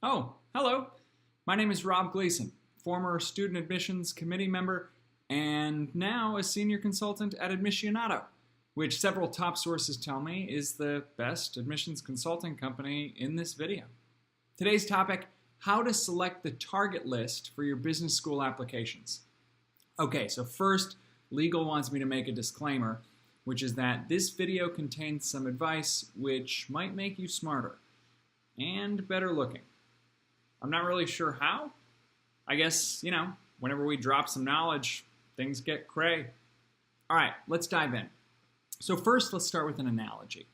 Oh, hello. My name is Rob Gleason, former student admissions committee member and now a senior consultant at Admissionato, which several top sources tell me is the best admissions consulting company in this video. Today's topic, how to select the target list for your business school applications. Okay, so first, legal wants me to make a disclaimer, which is that this video contains some advice which might make you smarter and better looking. I'm not really sure how. I guess, whenever we drop some knowledge, things get cray. All right, let's dive in. So first, let's start with an analogy.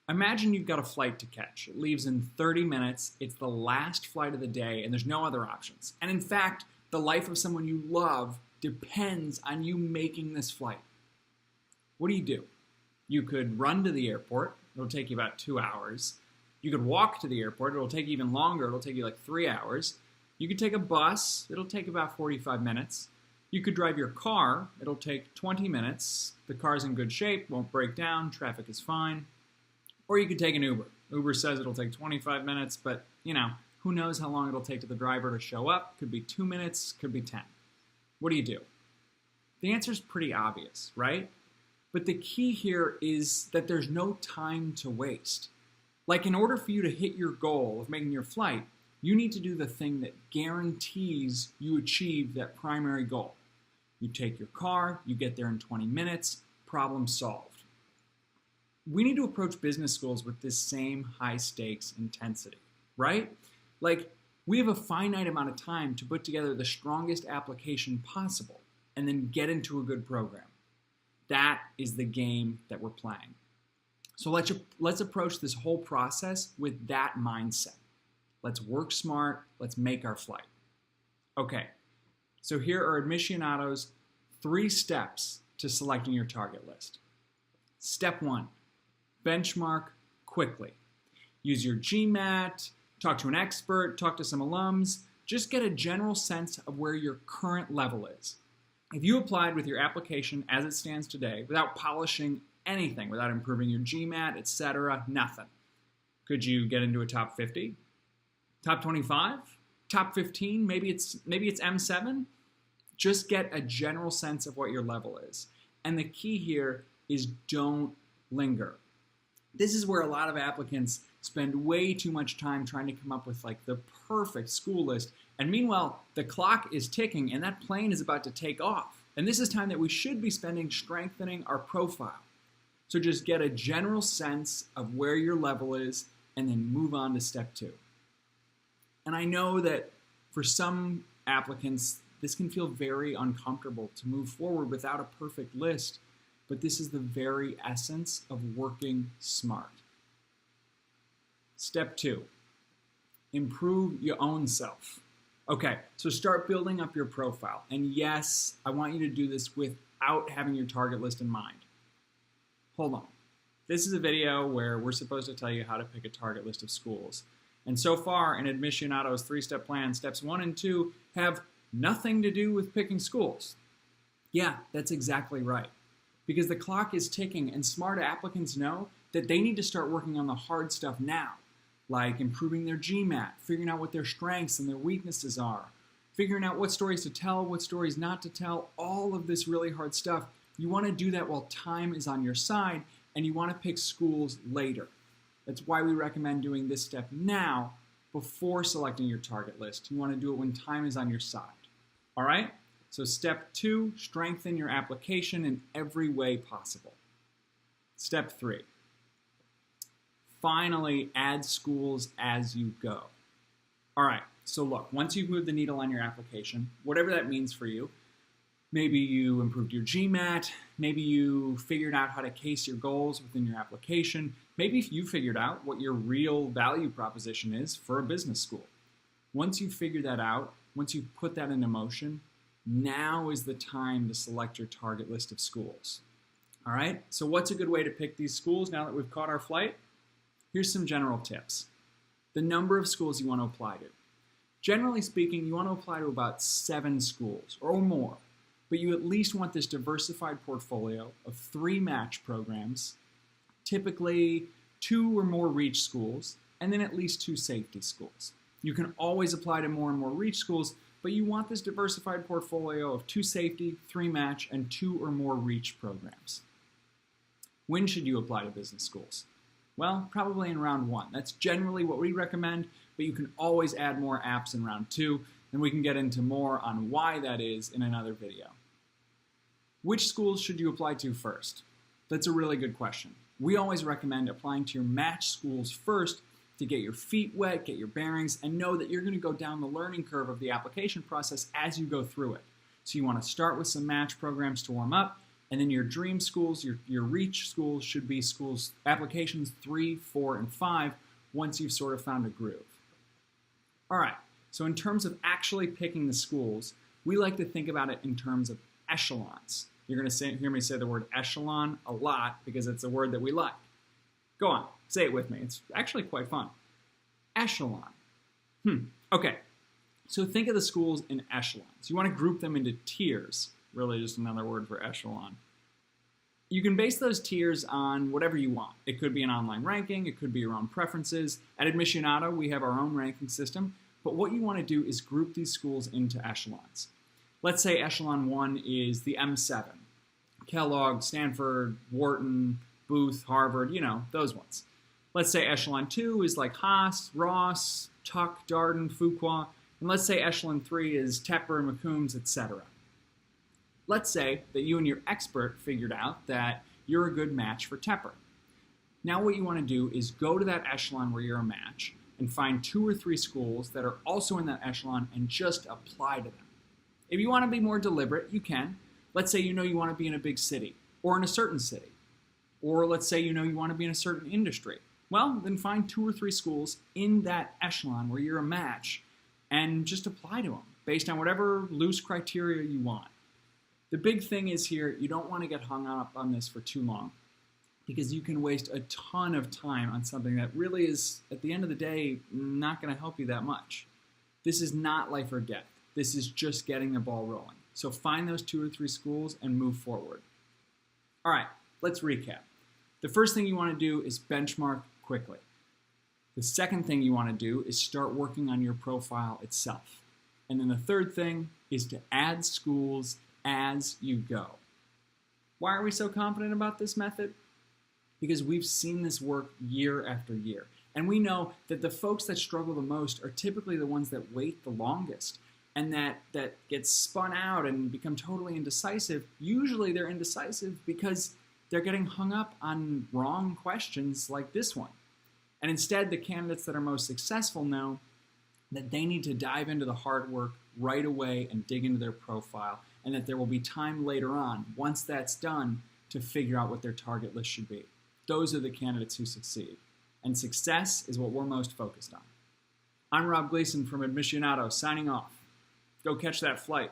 Imagine you've got a flight to catch. It leaves in 30 minutes. It's the last flight of the day, and there's no other options. And in fact, the life of someone you love depends on you making this flight. What do? You could run to the airport. It'll take you about 2 hours. You could walk to the airport. It'll take you even longer. It'll take you like 3 hours. You could take a bus. It'll take about 45 minutes. You could drive your car. It'll take 20 minutes. The car's in good shape, won't break down, traffic is fine. Or you could take an Uber. Uber says it'll take 25 minutes, but who knows how long it'll take to the driver to show up. Could be 2 minutes, could be 10. What do? The answer is pretty obvious, right? But the key here is that there's no time to waste. Like, in order for you to hit your goal of making your flight, you need to do the thing that guarantees you achieve that primary goal. You take your car, you get there in 20 minutes, problem solved. We need to approach business schools with this same high stakes intensity, right? Like, we have a finite amount of time to put together the strongest application possible and then get into a good program. That is the game that we're playing. So let's approach this whole process with that mindset. Let's work smart. Let's make our flight. Okay, so here are Admissionato's 3 steps to selecting your target list. Step 1, benchmark quickly. Use your GMAT, talk to an expert, talk to some alums. Just get a general sense of where your current level is. If you applied with your application as it stands today without polishing anything, without improving your GMAT, etc., nothing, could you get into a top 50? Top 25? Top 15? Maybe it's M7? Just get a general sense of what your level is. And the key here is don't linger. This is where a lot of applicants spend way too much time trying to come up with the perfect school list. And meanwhile, the clock is ticking and that plane is about to take off. And this is time that we should be spending strengthening our profile. So just get a general sense of where your level is and then move on to step 2. And I know that for some applicants, this can feel very uncomfortable to move forward without a perfect list, but this is the very essence of working smart. Step 2, improve your own self. Okay, so start building up your profile. And yes, I want you to do this without having your target list in mind. Hold on. This is a video where we're supposed to tell you how to pick a target list of schools. And so far in Admissionato's 3-step plan, steps 1 and 2 have nothing to do with picking schools. Yeah, that's exactly right. Because the clock is ticking and smart applicants know that they need to start working on the hard stuff now, like improving their GMAT, figuring out what their strengths and their weaknesses are, figuring out what stories to tell, what stories not to tell, all of this really hard stuff. You want to do that while time is on your side, and you want to pick schools later. That's why we recommend doing this step now before selecting your target list. You want to do it when time is on your side. All right? So step 2, strengthen your application in every way possible. Step 3, finally add schools as you go. All right, so look, once you've moved the needle on your application, whatever that means for you, maybe you improved your GMAT, maybe you figured out how to case your goals within your application, maybe you figured out what your real value proposition is for a business school. Once you figure that out, once you put that into motion, now is the time to select your target list of schools. All right, so what's a good way to pick these schools now that we've caught our flight? Here's some general tips. The number of schools you want to apply to. Generally speaking, you want to apply to about 7 schools or more, but you at least want this diversified portfolio of 3 match programs, typically 2 or more reach schools, and then at least 2 safety schools. You can always apply to more and more reach schools, but you want this diversified portfolio of 2 safety, 3 match, and 2 or more reach programs. When should you apply to business schools? Well, probably in round 1. That's generally what we recommend, but you can always add more apps in round 2, and we can get into more on why that is in another video. Which schools should you apply to first? That's a really good question. We always recommend applying to your match schools first to get your feet wet, get your bearings, and know that you're going to go down the learning curve of the application process as you go through it. So you want to start with some match programs to warm up, and then your dream schools, your reach schools should be schools, applications 3, 4, and 5 once you've sort of found a groove. All right, so in terms of actually picking the schools, we like to think about it in terms of echelons. You're going to hear me say the word echelon a lot because it's a word that we like. Go on, say it with me. It's actually quite fun. Echelon. Okay, so think of the schools in echelons. You want to group them into tiers, really just another word for echelon. You can base those tiers on whatever you want. It could be an online ranking, it could be your own preferences. At Admissionato, we have our own ranking system, but what you want to do is group these schools into echelons. Let's say echelon 1 is the M7. Kellogg, Stanford, Wharton, Booth, Harvard, you know, those ones. Let's say echelon 2 is like Haas, Ross, Tuck, Darden, Fuqua, and let's say echelon 3 is Tepper, McCombs, etc. Let's say that you and your expert figured out that you're a good match for Tepper. Now what you want to do is go to that echelon where you're a match and find 2 or 3 schools that are also in that echelon and just apply to them. If you want to be more deliberate, you can. Let's say you know you want to be in a big city or in a certain city. Or let's say you know you want to be in a certain industry. Well, then find 2 or 3 schools in that echelon where you're a match and just apply to them based on whatever loose criteria you want. The big thing is here, you don't want to get hung up on this for too long because you can waste a ton of time on something that really is, at the end of the day, not going to help you that much. This is not life or death. This is just getting the ball rolling. So find those 2 or 3 schools and move forward. All right, let's recap. The first thing you want to do is benchmark quickly. The second thing you want to do is start working on your profile itself. And then the third thing is to add schools as you go. Why are we so confident about this method? Because we've seen this work year after year. And we know that the folks that struggle the most are typically the ones that wait the longest and that get spun out and become totally indecisive. Usually they're indecisive because they're getting hung up on wrong questions like this one. And instead, the candidates that are most successful know that they need to dive into the hard work right away and dig into their profile, and that there will be time later on, once that's done, to figure out what their target list should be. Those are the candidates who succeed. And success is what we're most focused on. I'm Rob Gleason from Admissionato, signing off. Go catch that flight.